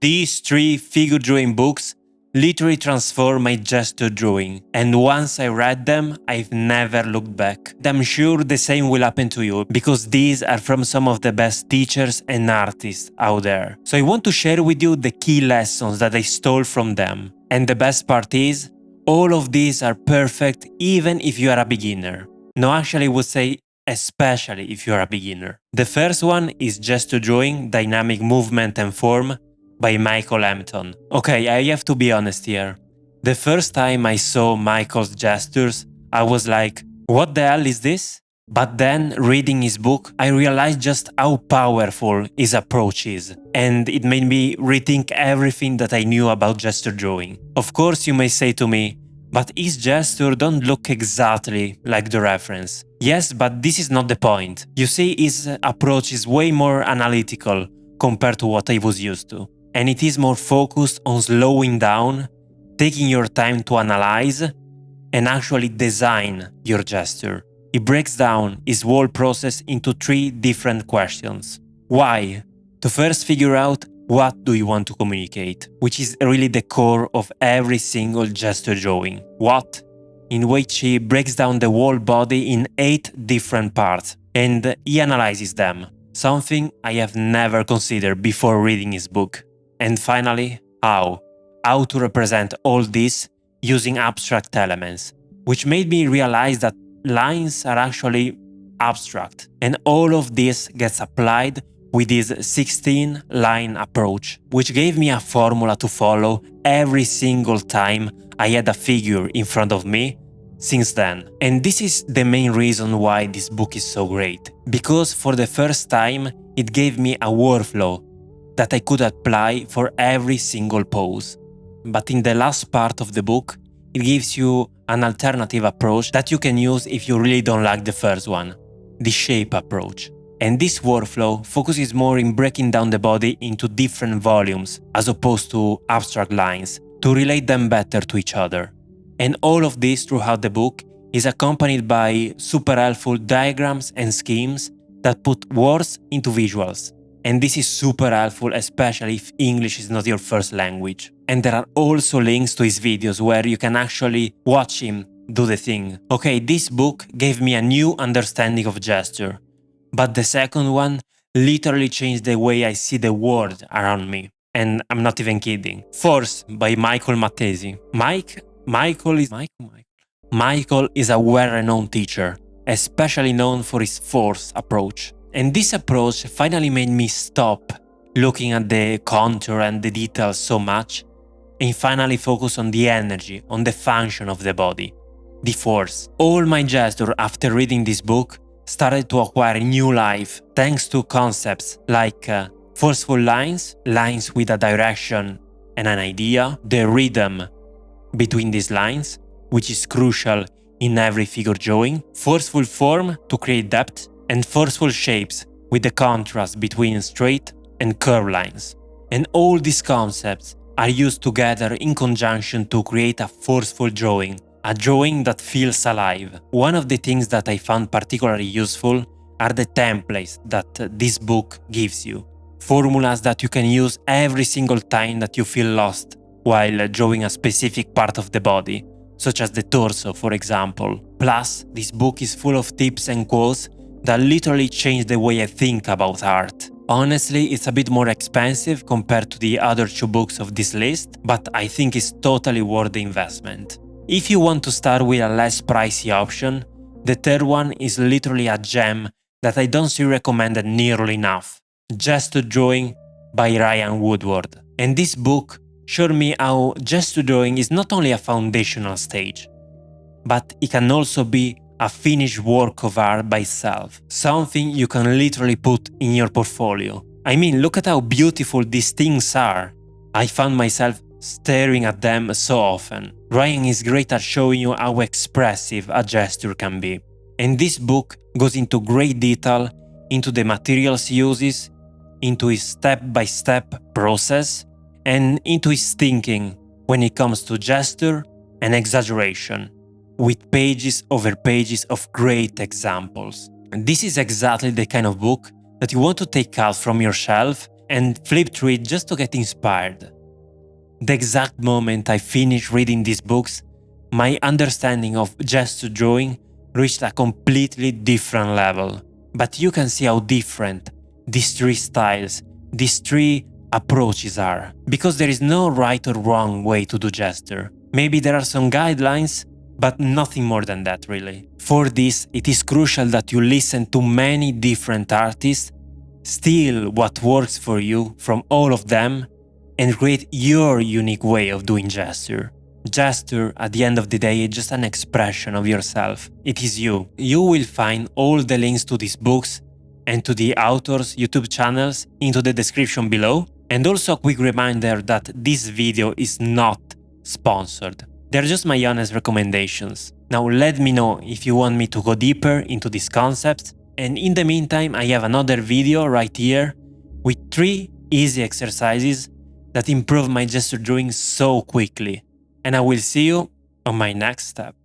These 3 figure drawing books literally transformed my gesture drawing, and once I read them, I've never looked back. I'm sure the same will happen to you, because these are from some of the best teachers and artists out there. So I want to share with you the key lessons that I stole from them. And the best part is, all of these are perfect even if you are a beginner. No, actually I would say especially if you are a beginner. The first one is Gesture Drawing, Dynamic Movement and Form by Hampton. Okay, I have to be honest here. The first time I saw Michael's gestures, I was like, what the hell is this? But then, reading his book, I realized just how powerful his approach is, and it made me rethink everything that I knew about gesture drawing. Of course, you may say to me, but his gesture don't look exactly like the reference. Yes, but this is not the point. You see, his approach is way more analytical compared to what I was used to. And it is more focused on slowing down, taking your time to analyze, and actually design your gesture. He breaks down his whole process into 3 different questions. Why? To first figure out what do you want to communicate, which is really the core of every single gesture drawing. What? In which he breaks down the whole body in 8 different parts, and he analyzes them, something I have never considered before reading his book. And finally, how? How to represent all this using abstract elements, which made me realize that lines are actually abstract, and all of this gets applied with his 16-line approach, which gave me a formula to follow every single time I had a figure in front of me since then. And this is the main reason why this book is so great, because for the first time it gave me a workflow that I could apply for every single pose. But in the last part of the book, it gives you an alternative approach that you can use if you really don't like the first one, the shape approach. And this workflow focuses more in breaking down the body into different volumes as opposed to abstract lines to relate them better to each other. And all of this throughout the book is accompanied by super helpful diagrams and schemes that put words into visuals. And this is super helpful, especially if English is not your first language. And there are also links to his videos where you can actually watch him do the thing. Okay, this book gave me a new understanding of gesture, but the second one literally changed the way I see the world around me. And I'm not even kidding. Force by Mattesi. Michael is a well-renowned teacher, especially known for his force approach. And this approach finally made me stop looking at the contour and the details so much and finally focus on the energy, on the function of the body, the force. All my gesture after reading this book started to acquire new life thanks to concepts like forceful lines, lines with a direction and an idea, the rhythm between these lines, which is crucial in every figure drawing, forceful form to create depth, and forceful shapes with the contrast between straight and curved lines. And all these concepts are used together in conjunction to create a forceful drawing, a drawing that feels alive. One of the things that I found particularly useful are the templates that this book gives you. Formulas that you can use every single time that you feel lost while drawing a specific part of the body, such as the torso, for example. Plus, this book is full of tips and quotes that literally changed the way I think about art. Honestly, it's a bit more expensive compared to the other 2 books of this list, but I think it's totally worth the investment. If you want to start with a less pricey option, the third one is literally a gem that I don't see recommended nearly enough. Gesture Drawing by Woodward. And this book showed me how gesture drawing is not only a foundational stage, but it can also be a finished work of art by itself, something you can literally put in your portfolio. I mean, look at how beautiful these things are. I found myself staring at them so often. Ryan is great at showing you how expressive a gesture can be. And this book goes into great detail into the materials he uses, into his step-by-step process, and into his thinking when it comes to gesture and exaggeration, with pages over pages of great examples. And this is exactly the kind of book that you want to take out from your shelf and flip through it just to get inspired. The exact moment I finished reading these books, my understanding of gesture drawing reached a completely different level. But you can see how different these three styles, these three approaches are, because there is no right or wrong way to do gesture. Maybe there are some guidelines, but nothing more than that really. For this, it is crucial that you listen to many different artists, steal what works for you from all of them, and create your unique way of doing gesture. Gesture, at the end of the day, is just an expression of yourself. It is you. You will find all the links to these books and to the authors' YouTube channels into the description below. And also a quick reminder that this video is not sponsored. They're just my honest recommendations. Now let me know if you want me to go deeper into these concepts. And in the meantime, I have another video right here with 3 easy exercises that improve my gesture drawing so quickly. And I will see you on my next step.